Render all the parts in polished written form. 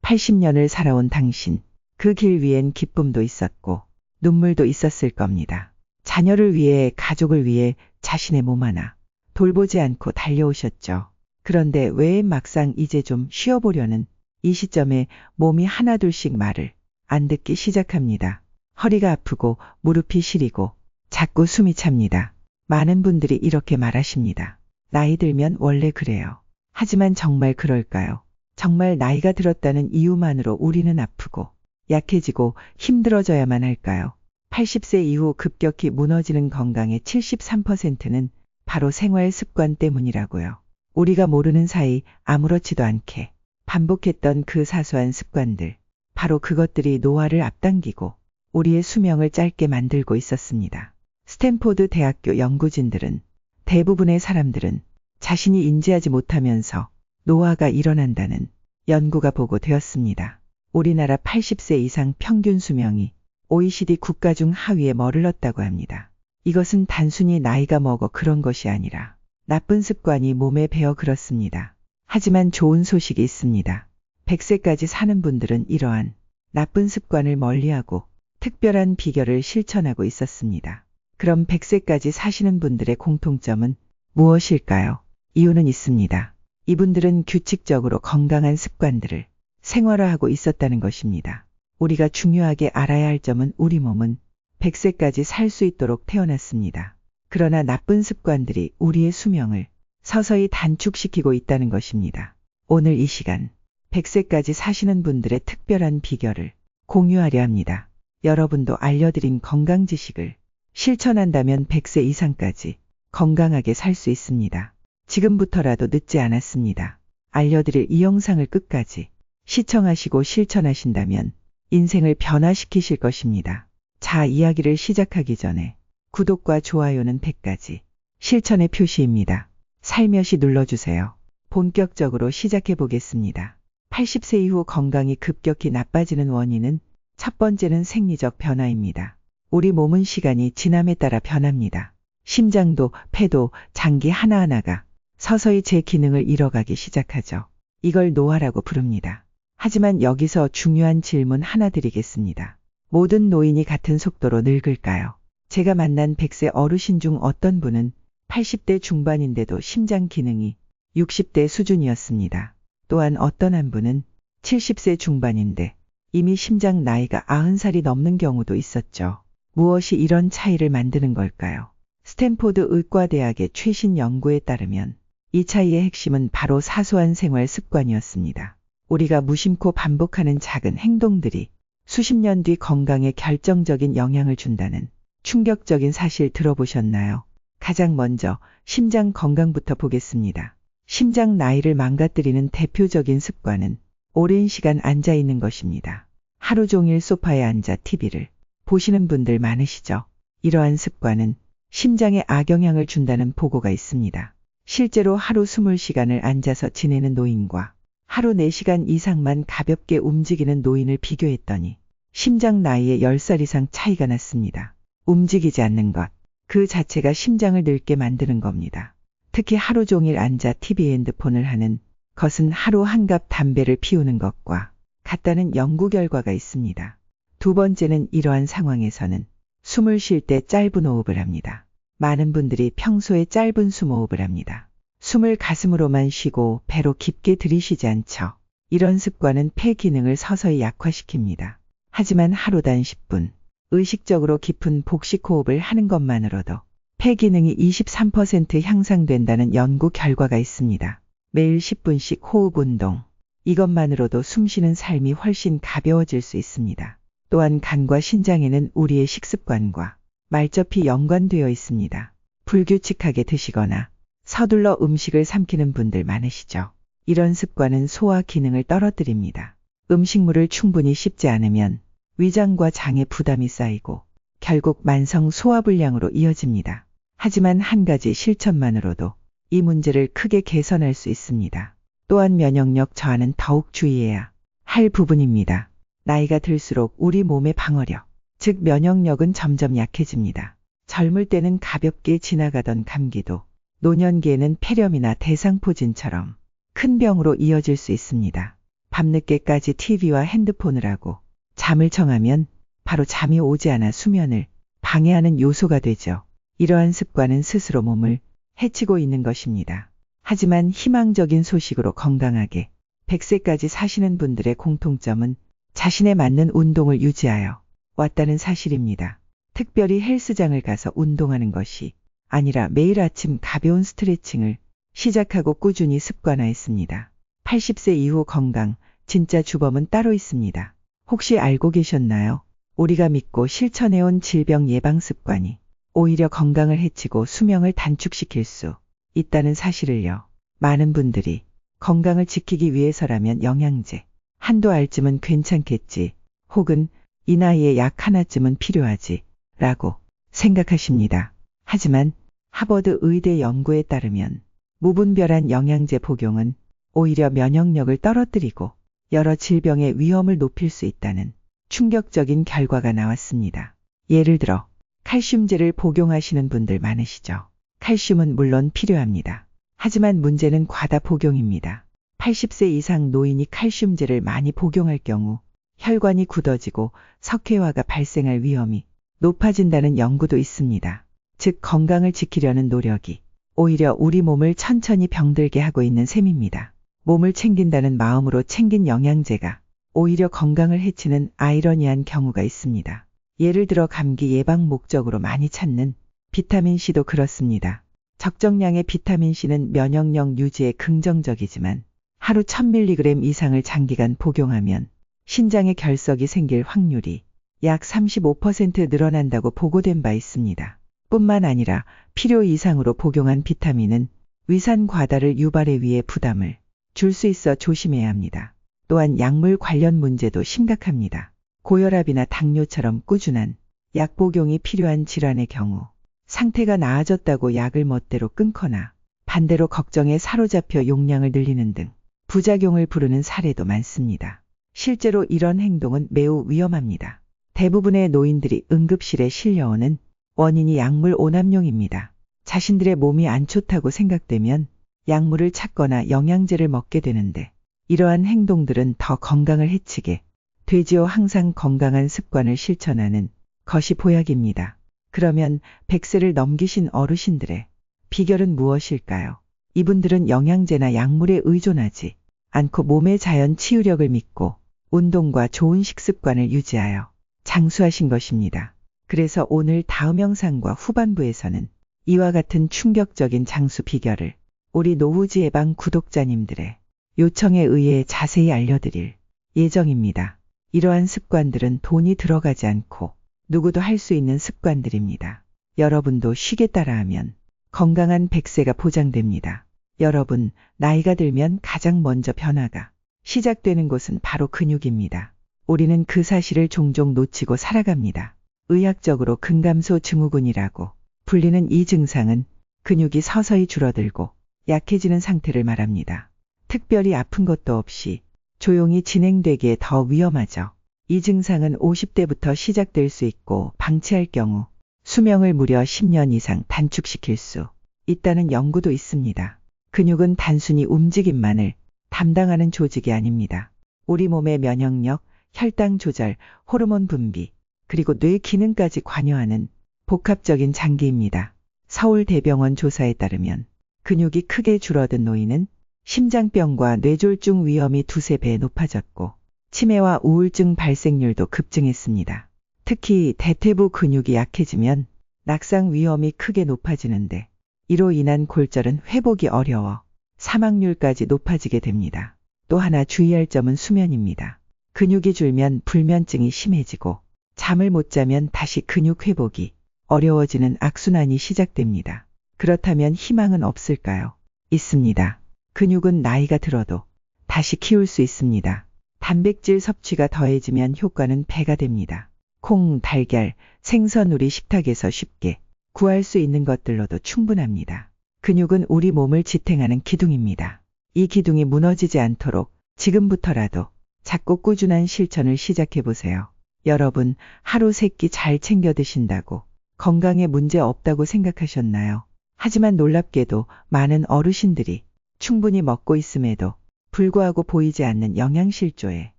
80년을 살아온 당신, 그 길 위엔 기쁨도 있었고 눈물도 있었을 겁니다. 자녀를 위해, 가족을 위해 자신의 몸 하나 돌보지 않고 달려오셨죠. 그런데 왜 막상 이제 좀 쉬어보려는 이 시점에 몸이 하나둘씩 말을 안 듣기 시작합니다. 허리가 아프고 무릎이 시리고 자꾸 숨이 찹니다. 많은 분들이 이렇게 말하십니다. 나이 들면 원래 그래요. 하지만 정말 그럴까요? 정말 나이가 들었다는 이유만으로 우리는 아프고 약해지고 힘들어져야만 할까요? 80세 이후 급격히 무너지는 건강의 73%는 바로 생활 습관 때문이라고요. 우리가 모르는 사이 아무렇지도 않게 반복했던 그 사소한 습관들, 바로 그것들이 노화를 앞당기고 우리의 수명을 짧게 만들고 있었습니다. 스탠포드 대학교 연구진들은 대부분의 사람들은 자신이 인지하지 못하면서 노화가 일어난다는 연구가 보고되었습니다. 우리나라 80세 이상 평균 수명이 OECD 국가 중 하위에 머물렀다고 합니다. 이것은 단순히 나이가 먹어 그런 것이 아니라 나쁜 습관이 몸에 배어 그렇습니다. 하지만 좋은 소식이 있습니다. 100세까지 사는 분들은 이러한 나쁜 습관을 멀리하고 특별한 비결을 실천하고 있었습니다. 그럼 100세까지 사시는 분들의 공통점은 무엇일까요? 이유는 있습니다. 이분들은 규칙적으로 건강한 습관들을 생활화하고 있었다는 것입니다. 우리가 중요하게 알아야 할 점은 우리 몸은 100세까지 살 수 있도록 태어났습니다. 그러나 나쁜 습관들이 우리의 수명을 서서히 단축시키고 있다는 것입니다. 오늘 이 시간 100세까지 사시는 분들의 특별한 비결을 공유하려 합니다. 여러분도 알려드린 건강 지식을 실천한다면 100세 이상까지 건강하게 살 수 있습니다. 지금부터라도 늦지 않았습니다. 알려드릴 이 영상을 끝까지 시청하시고 실천하신다면 인생을 변화시키실 것입니다. 자, 이야기를 시작하기 전에 구독과 좋아요는 100가지 실천의 표시입니다. 살며시 눌러주세요. 본격적으로 시작해 보겠습니다. 80세 이후 건강이 급격히 나빠지는 원인은 첫 번째는 생리적 변화입니다. 우리 몸은 시간이 지남에 따라 변합니다. 심장도, 폐도, 장기 하나하나가 서서히 제 기능을 잃어가기 시작하죠. 이걸 노화라고 부릅니다. 하지만 여기서 중요한 질문 하나 드리겠습니다. 모든 노인이 같은 속도로 늙을까요? 제가 만난 100세 어르신 중 어떤 분은 80대 중반인데도 심장 기능이 60대 수준이었습니다. 또한 어떤 한 분은 70세 중반인데 이미 심장 나이가 90살이 넘는 경우도 있었죠. 무엇이 이런 차이를 만드는 걸까요? 스탠포드 의과대학의 최신 연구에 따르면 이 차이의 핵심은 바로 사소한 생활 습관이었습니다. 우리가 무심코 반복하는 작은 행동들이 수십 년 뒤 건강에 결정적인 영향을 준다는 충격적인 사실 들어보셨나요? 가장 먼저 심장 건강부터 보겠습니다. 심장 나이를 망가뜨리는 대표적인 습관은 오랜 시간 앉아 있는 것입니다. 하루 종일 소파에 앉아 TV를 보시는 분들 많으시죠? 이러한 습관은 심장에 악영향을 준다는 보고가 있습니다. 실제로 하루 20시간을 앉아서 지내는 노인과 하루 4시간 이상만 가볍게 움직이는 노인을 비교했더니 심장 나이에 10살 이상 차이가 났습니다. 움직이지 않는 것, 그 자체가 심장을 늙게 만드는 겁니다. 특히 하루 종일 앉아 TV, 핸드폰을 하는 것은 하루 한갑 담배를 피우는 것과 같다는 연구 결과가 있습니다. 두 번째는 이러한 상황에서는 숨을 쉴 때 짧은 호흡을 합니다. 많은 분들이 평소에 짧은 숨호흡을 합니다. 숨을 가슴으로만 쉬고 배로 깊게 들이쉬지 않죠. 이런 습관은 폐 기능을 서서히 약화시킵니다. 하지만 하루 단 10분, 의식적으로 깊은 복식호흡을 하는 것만으로도 폐 기능이 23% 향상된다는 연구 결과가 있습니다. 매일 10분씩 호흡 운동, 이것만으로도 숨쉬는 삶이 훨씬 가벼워질 수 있습니다. 또한 간과 신장에는 우리의 식습관과 말접히 연관되어 있습니다. 불규칙하게 드시거나 서둘러 음식을 삼키는 분들 많으시죠? 이런 습관은 소화 기능을 떨어뜨립니다. 음식물을 충분히 씹지 않으면 위장과 장에 부담이 쌓이고 결국 만성 소화불량으로 이어집니다. 하지만 한 가지 실천만으로도 이 문제를 크게 개선할 수 있습니다. 또한 면역력 저하는 더욱 주의해야 할 부분입니다. 나이가 들수록 우리 몸의 방어력, 즉 면역력은 점점 약해집니다. 젊을 때는 가볍게 지나가던 감기도 노년기에는 폐렴이나 대상포진처럼 큰 병으로 이어질 수 있습니다. 밤늦게까지 TV와 핸드폰을 하고 잠을 청하면 바로 잠이 오지 않아 수면을 방해하는 요소가 되죠. 이러한 습관은 스스로 몸을 해치고 있는 것입니다. 하지만 희망적인 소식으로 건강하게 100세까지 사시는 분들의 공통점은 자신에 맞는 운동을 유지하여 왔다는 사실입니다. 특별히 헬스장을 가서 운동하는 것이 아니라 매일 아침 가벼운 스트레칭을 시작하고 꾸준히 습관화했습니다. 80세 이후 건강, 진짜 주범은 따로 있습니다. 혹시 알고 계셨나요? 우리가 믿고 실천해온 질병 예방 습관이 오히려 건강을 해치고 수명을 단축시킬 수 있다는 사실을요. 많은 분들이 건강을 지키기 위해서라면 영양제 한두 알쯤은 괜찮겠지, 혹은 이 나이에 약 하나쯤은 필요하지 라고 생각하십니다. 하지만 하버드 의대 연구에 따르면 무분별한 영양제 복용은 오히려 면역력을 떨어뜨리고 여러 질병의 위험을 높일 수 있다는 충격적인 결과가 나왔습니다. 예를 들어 칼슘제를 복용하시는 분들 많으시죠? 칼슘은 물론 필요합니다. 하지만 문제는 과다 복용입니다. 80세 이상 노인이 칼슘제를 많이 복용할 경우 혈관이 굳어지고 석회화가 발생할 위험이 높아진다는 연구도 있습니다. 즉 건강을 지키려는 노력이 오히려 우리 몸을 천천히 병들게 하고 있는 셈입니다. 몸을 챙긴다는 마음으로 챙긴 영양제가 오히려 건강을 해치는 아이러니한 경우가 있습니다. 예를 들어 감기 예방 목적으로 많이 찾는 비타민C도 그렇습니다. 적정량의 비타민C는 면역력 유지에 긍정적이지만 하루 1000mg 이상을 장기간 복용하면 신장에 결석이 생길 확률이 약 35% 늘어난다고 보고된 바 있습니다. 뿐만 아니라 필요 이상으로 복용한 비타민은 위산 과다를 유발에 위해 부담을 줄 수 있어 조심해야 합니다. 또한 약물 관련 문제도 심각합니다. 고혈압이나 당뇨처럼 꾸준한 약 복용이 필요한 질환의 경우 상태가 나아졌다고 약을 멋대로 끊거나 반대로 걱정에 사로잡혀 용량을 늘리는 등 부작용을 부르는 사례도 많습니다. 실제로 이런 행동은 매우 위험합니다. 대부분의 노인들이 응급실에 실려오는 원인이 약물 오남용입니다. 자신들의 몸이 안 좋다고 생각되면 약물을 찾거나 영양제를 먹게 되는데 이러한 행동들은 더 건강을 해치게 되지요. 항상 건강한 습관을 실천하는 것이 보약입니다. 그러면 100세를 넘기신 어르신들의 비결은 무엇일까요? 이분들은 영양제나 약물에 의존하지 않고 몸의 자연 치유력을 믿고 운동과 좋은 식습관을 유지하여 장수하신 것입니다. 그래서 오늘 다음 영상과 후반부에서는 이와 같은 충격적인 장수 비결을 우리 노후지 예방 구독자님들의 요청에 의해 자세히 알려드릴 예정입니다. 이러한 습관들은 돈이 들어가지 않고 누구도 할 수 있는 습관들입니다. 여러분도 쉬게 따라하면 건강한 100세가 보장됩니다. 여러분, 나이가 들면 가장 먼저 변화가 시작되는 곳은 바로 근육입니다. 우리는 그 사실을 종종 놓치고 살아갑니다. 의학적으로 근감소 증후군이라고 불리는 이 증상은 근육이 서서히 줄어들고 약해지는 상태를 말합니다. 특별히 아픈 것도 없이 조용히 진행되기에 더 위험하죠. 이 증상은 50대부터 시작될 수 있고 방치할 경우 수명을 무려 10년 이상 단축시킬 수 있다는 연구도 있습니다. 근육은 단순히 움직임만을 담당하는 조직이 아닙니다. 우리 몸의 면역력, 혈당 조절, 호르몬 분비, 그리고 뇌 기능까지 관여하는 복합적인 장기입니다. 서울대병원 조사에 따르면 근육이 크게 줄어든 노인은 심장병과 뇌졸중 위험이 2~3배 높아졌고 치매와 우울증 발생률도 급증했습니다. 특히 대퇴부 근육이 약해지면 낙상 위험이 크게 높아지는데 이로 인한 골절은 회복이 어려워 사망률까지 높아지게 됩니다. 또 하나 주의할 점은 수면입니다. 근육이 줄면 불면증이 심해지고 잠을 못 자면 다시 근육 회복이 어려워지는 악순환이 시작됩니다. 그렇다면 희망은 없을까요? 있습니다. 근육은 나이가 들어도 다시 키울 수 있습니다. 단백질 섭취가 더해지면 효과는 배가 됩니다. 콩, 달걀, 생선 우리 식탁에서 쉽게 구할 수 있는 것들로도 충분합니다. 근육은 우리 몸을 지탱하는 기둥입니다. 이 기둥이 무너지지 않도록 지금부터라도 작고 꾸준한 실천을 시작해보세요. 여러분, 하루 3끼 잘 챙겨 드신다고 건강에 문제 없다고 생각하셨나요? 하지만 놀랍게도 많은 어르신들이 충분히 먹고 있음에도 불구하고 보이지 않는 영양실조에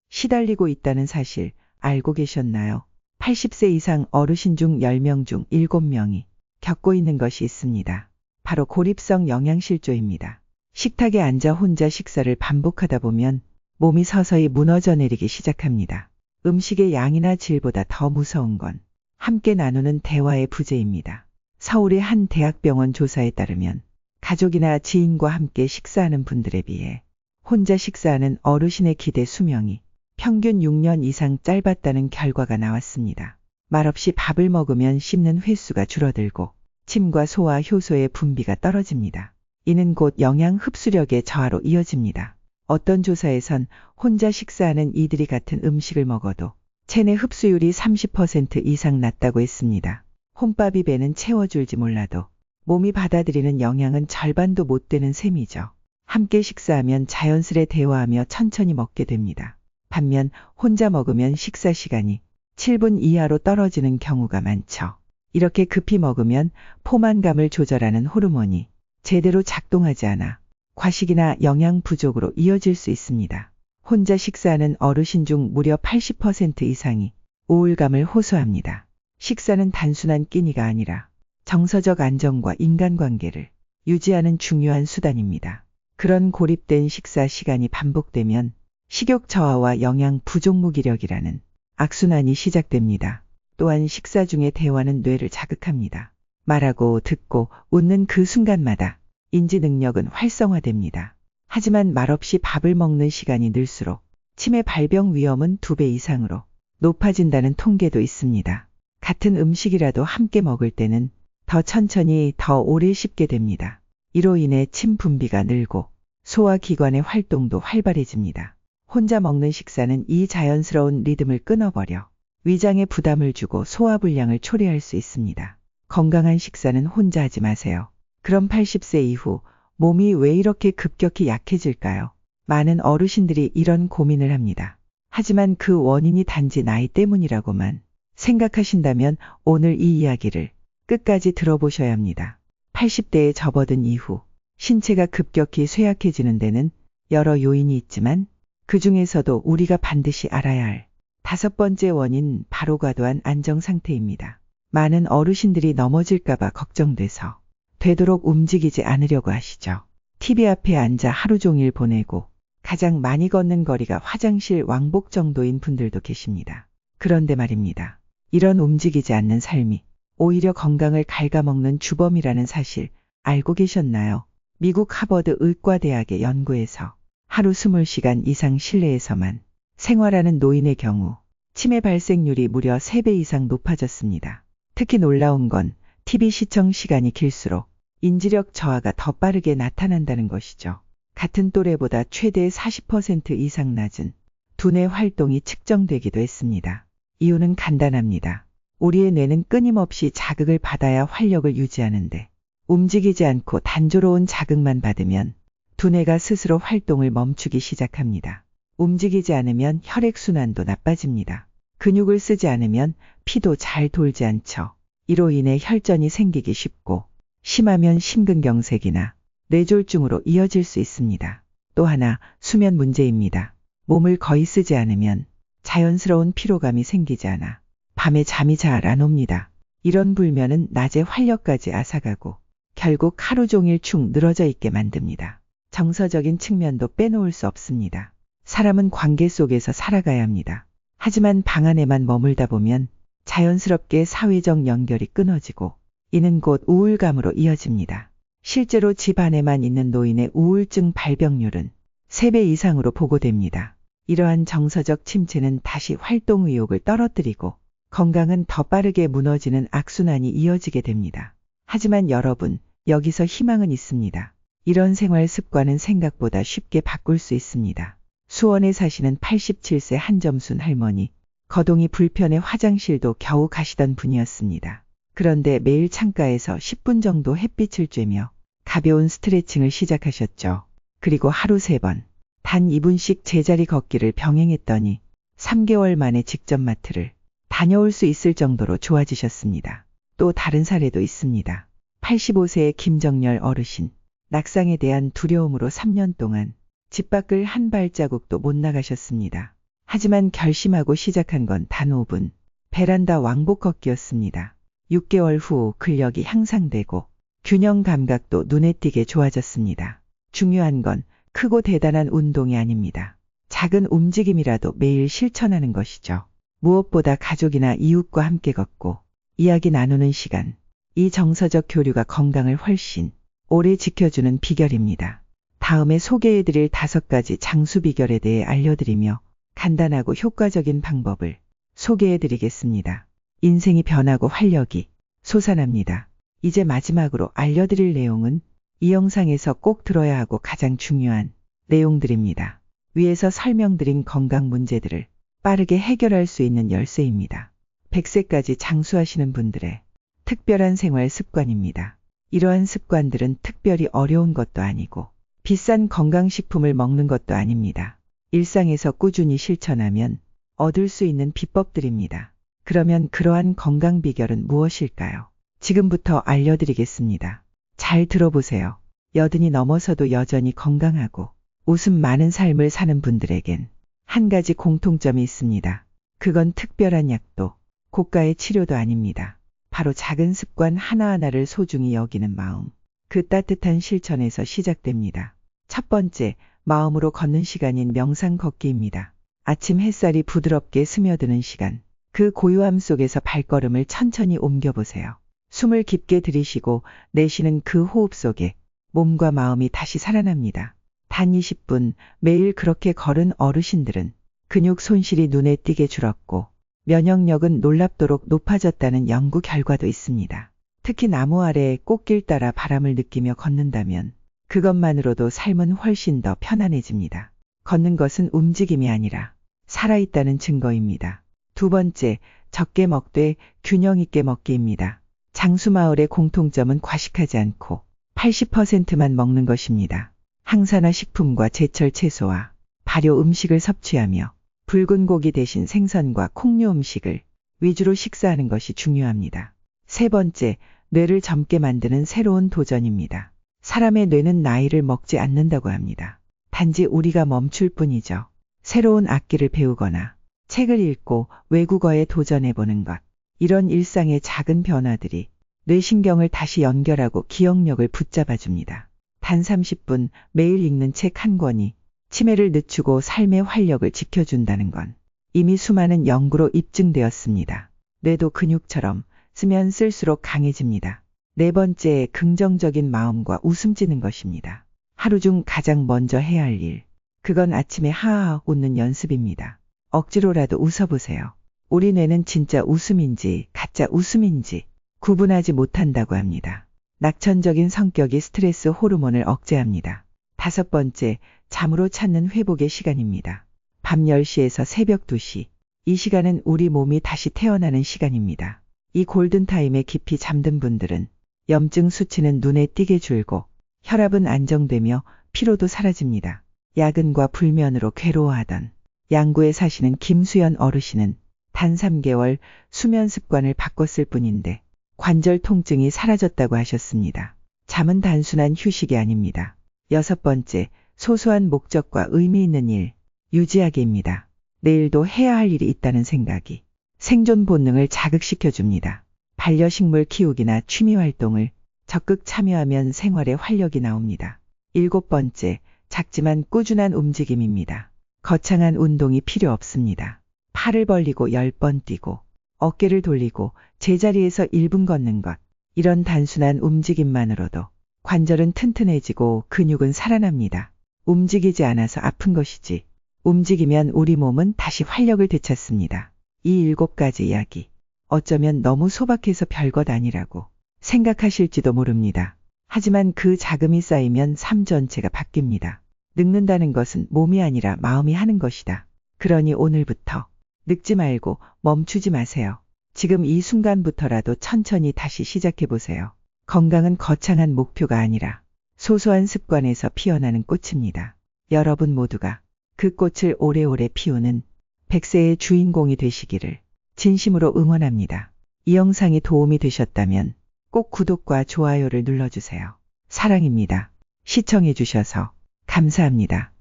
시달리고 있다는 사실 알고 계셨나요? 80세 이상 어르신 중 10명 중 7명이 겪고 있는 것이 있습니다. 바로 고립성 영양실조입니다. 식탁에 앉아 혼자 식사를 반복하다 보면 몸이 서서히 무너져 내리기 시작합니다. 음식의 양이나 질보다 더 무서운 건 함께 나누는 대화의 부재입니다. 서울의 한 대학병원 조사에 따르면 가족이나 지인과 함께 식사하는 분들에 비해 혼자 식사하는 어르신의 기대 수명이 평균 6년 이상 짧았다는 결과가 나왔습니다. 말없이 밥을 먹으면 씹는 횟수가 줄어들고 침과 소화 효소의 분비가 떨어집니다. 이는 곧 영양 흡수력의 저하로 이어집니다. 어떤 조사에선 혼자 식사하는 이들이 같은 음식을 먹어도 체내 흡수율이 30% 이상 낮다고 했습니다. 혼밥이 배는 채워줄지 몰라도 몸이 받아들이는 영양은 절반도 못 되는 셈이죠. 함께 식사하면 자연스레 대화하며 천천히 먹게 됩니다. 반면 혼자 먹으면 식사 시간이 7분 이하로 떨어지는 경우가 많죠. 이렇게 급히 먹으면 포만감을 조절하는 호르몬이 제대로 작동하지 않아 과식이나 영양 부족으로 이어질 수 있습니다. 혼자 식사하는 어르신 중 무려 80% 이상이 우울감을 호소합니다. 식사는 단순한 끼니가 아니라 정서적 안정과 인간관계를 유지하는 중요한 수단입니다. 그런 고립된 식사 시간이 반복되면 식욕 저하와 영양 부족 무기력이라는 악순환이 시작됩니다. 또한 식사 중에 대화는 뇌를 자극합니다. 말하고 듣고 웃는 그 순간마다 인지 능력은 활성화됩니다. 하지만 말없이 밥을 먹는 시간이 늘수록 치매 발병 위험은 2배 이상으로 높아진다는 통계도 있습니다. 같은 음식이라도 함께 먹을 때는 더 천천히 더 오래 씹게 됩니다. 이로 인해 침 분비가 늘고 소화기관의 활동도 활발해집니다. 혼자 먹는 식사는 이 자연스러운 리듬을 끊어버려 위장에 부담을 주고 소화불량을 초래할 수 있습니다. 건강한 식사는 혼자 하지 마세요. 그럼 80세 이후 몸이 왜 이렇게 급격히 약해질까요? 많은 어르신들이 이런 고민을 합니다. 하지만 그 원인이 단지 나이 때문이라고만 생각하신다면 오늘 이 이야기를 끝까지 들어보셔야 합니다. 80대에 접어든 이후 신체가 급격히 쇠약해지는 데는 여러 요인이 있지만 그 중에서도 우리가 반드시 알아야 할 5번째 원인 바로 과도한 안정 상태입니다. 많은 어르신들이 넘어질까봐 걱정돼서 되도록 움직이지 않으려고 하시죠. TV 앞에 앉아 하루 종일 보내고 가장 많이 걷는 거리가 화장실 왕복 정도인 분들도 계십니다. 그런데 말입니다. 이런 움직이지 않는 삶이 오히려 건강을 갉아먹는 주범이라는 사실 알고 계셨나요? 미국 하버드 의과대학의 연구에서 하루 20시간 이상 실내에서만 생활하는 노인의 경우 치매 발생률이 무려 3배 이상 높아졌습니다. 특히 놀라운 건 TV 시청 시간이 길수록 인지력 저하가 더 빠르게 나타난다는 것이죠. 같은 또래보다 최대 40% 이상 낮은 두뇌 활동이 측정되기도 했습니다. 이유는 간단합니다. 우리의 뇌는 끊임없이 자극을 받아야 활력을 유지하는데 움직이지 않고 단조로운 자극만 받으면 두뇌가 스스로 활동을 멈추기 시작합니다. 움직이지 않으면 혈액순환도 나빠집니다. 근육을 쓰지 않으면 피도 잘 돌지 않죠. 이로 인해 혈전이 생기기 쉽고 심하면 심근경색이나 뇌졸중으로 이어질 수 있습니다. 또 하나 수면 문제입니다. 몸을 거의 쓰지 않으면 자연스러운 피로감이 생기지 않아 밤에 잠이 잘 안 옵니다. 이런 불면은 낮에 활력까지 앗아가고 결국 하루 종일 축 늘어져 있게 만듭니다. 정서적인 측면도 빼놓을 수 없습니다. 사람은 관계 속에서 살아가야 합니다. 하지만 방 안에만 머물다 보면 자연스럽게 사회적 연결이 끊어지고 이는 곧 우울감으로 이어집니다. 실제로 집 안에만 있는 노인의 우울증 발병률은 3배 이상으로 보고됩니다. 이러한 정서적 침체는 다시 활동 의욕을 떨어뜨리고 건강은 더 빠르게 무너지는 악순환이 이어지게 됩니다. 하지만 여러분, 여기서 희망은 있습니다. 이런 생활 습관은 생각보다 쉽게 바꿀 수 있습니다. 수원에 사시는 87세 한점순 할머니, 거동이 불편해 화장실도 겨우 가시던 분이었습니다. 그런데 매일 창가에서 10분 정도 햇빛을 쬐며 가벼운 스트레칭을 시작하셨죠. 그리고 하루 3번, 단 2분씩 제자리 걷기를 병행했더니 3개월 만에 직접 마트를 다녀올 수 있을 정도로 좋아지셨습니다. 또 다른 사례도 있습니다. 85세의 김정열 어르신, 낙상에 대한 두려움으로 3년 동안 집 밖을 한 발자국도 못 나가셨습니다. 하지만 결심하고 시작한 건 단 5분. 베란다 왕복 걷기였습니다. 6개월 후 근력이 향상되고 균형 감각도 눈에 띄게 좋아졌습니다. 중요한 건 크고 대단한 운동이 아닙니다. 작은 움직임이라도 매일 실천하는 것이죠. 무엇보다 가족이나 이웃과 함께 걷고 이야기 나누는 시간. 이 정서적 교류가 건강을 훨씬 오래 지켜주는 비결입니다. 다음에 소개해드릴 5가지 장수 비결에 대해 알려드리며 간단하고 효과적인 방법을 소개해드리겠습니다. 인생이 변하고 활력이 솟아납니다. 이제 마지막으로 알려드릴 내용은 이 영상에서 꼭 들어야 하고 가장 중요한 내용들입니다. 위에서 설명드린 건강 문제들을 빠르게 해결할 수 있는 열쇠입니다. 100세까지 장수하시는 분들의 특별한 생활 습관입니다. 이러한 습관들은 특별히 어려운 것도 아니고 비싼 건강식품을 먹는 것도 아닙니다. 일상에서 꾸준히 실천하면 얻을 수 있는 비법들입니다. 그러면 그러한 건강 비결은 무엇일까요? 지금부터 알려드리겠습니다. 잘 들어보세요. 80이 넘어서도 여전히 건강하고 웃음 많은 삶을 사는 분들에겐 한 가지 공통점이 있습니다. 그건 특별한 약도 고가의 치료도 아닙니다. 바로 작은 습관 하나하나를 소중히 여기는 마음. 그 따뜻한 실천에서 시작됩니다. 첫 번째, 마음으로 걷는 시간인 명상 걷기입니다. 아침 햇살이 부드럽게 스며드는 시간. 그 고요함 속에서 발걸음을 천천히 옮겨보세요. 숨을 깊게 들이쉬고 내쉬는 그 호흡 속에 몸과 마음이 다시 살아납니다. 단 20분 매일 그렇게 걸은 어르신들은 근육 손실이 눈에 띄게 줄었고 면역력은 놀랍도록 높아졌다는 연구 결과도 있습니다. 특히 나무 아래 꽃길 따라 바람을 느끼며 걷는다면 그것만으로도 삶은 훨씬 더 편안해집니다. 걷는 것은 움직임이 아니라 살아있다는 증거입니다. 두 번째, 적게 먹되 균형 있게 먹기입니다. 장수마을의 공통점은 과식하지 않고 80%만 먹는 것입니다. 항산화 식품과 제철 채소와 발효 음식을 섭취하며 붉은 고기 대신 생선과 콩류 음식을 위주로 식사하는 것이 중요합니다. 세 번째, 뇌를 젊게 만드는 새로운 도전입니다. 사람의 뇌는 나이를 먹지 않는다고 합니다. 단지 우리가 멈출 뿐이죠. 새로운 악기를 배우거나 책을 읽고 외국어에 도전해보는 것. 이런 일상의 작은 변화들이 뇌신경을 다시 연결하고 기억력을 붙잡아줍니다. 단 30분 매일 읽는 책 한 권이 치매를 늦추고 삶의 활력을 지켜준다는 건 이미 수많은 연구로 입증되었습니다. 뇌도 근육처럼 쓰면 쓸수록 강해집니다. 네 번째, 긍정적인 마음과 웃음 지는 것입니다. 하루 중 가장 먼저 해야 할 일. 그건 아침에 하하 웃는 연습입니다. 억지로라도 웃어보세요. 우리 뇌는 진짜 웃음인지 가짜 웃음인지 구분하지 못한다고 합니다. 낙천적인 성격이 스트레스 호르몬을 억제합니다. 5번째, 잠으로 찾는 회복의 시간입니다. 밤 10시에서 새벽 2시. 이 시간은 우리 몸이 다시 태어나는 시간입니다. 이 골든타임에 깊이 잠든 분들은 염증 수치는 눈에 띄게 줄고 혈압은 안정되며 피로도 사라집니다. 야근과 불면으로 괴로워하던 양구에 사시는 김수연 어르신은 단 3개월 수면 습관을 바꿨을 뿐인데 관절 통증이 사라졌다고 하셨습니다. 잠은 단순한 휴식이 아닙니다. 6번째, 소소한 목적과 의미 있는 일, 유지하기입니다. 내일도 해야 할 일이 있다는 생각이 생존 본능을 자극시켜줍니다. 반려식물 키우기나 취미 활동을 적극 참여하면 생활에 활력이 나옵니다. 7번째, 작지만 꾸준한 움직임입니다. 거창한 운동이 필요 없습니다. 팔을 벌리고 10번 뛰고 어깨를 돌리고 제자리에서 1분 걷는 것. 이런 단순한 움직임만으로도 관절은 튼튼해지고 근육은 살아납니다. 움직이지 않아서 아픈 것이지 움직이면 우리 몸은 다시 활력을 되찾습니다. 이 7가지 이야기. 어쩌면 너무 소박해서 별것 아니라고 생각하실지도 모릅니다. 하지만 그 자금이 쌓이면 삶 전체가 바뀝니다. 늙는다는 것은 몸이 아니라 마음이 하는 것이다. 그러니 오늘부터 늙지 말고 멈추지 마세요. 지금 이 순간부터라도 천천히 다시 시작해보세요. 건강은 거창한 목표가 아니라 소소한 습관에서 피어나는 꽃입니다. 여러분 모두가 그 꽃을 오래오래 피우는 100세의 주인공이 되시기를 진심으로 응원합니다. 이 영상이 도움이 되셨다면 꼭 구독과 좋아요를 눌러주세요. 사랑입니다. 시청해주셔서 감사합니다.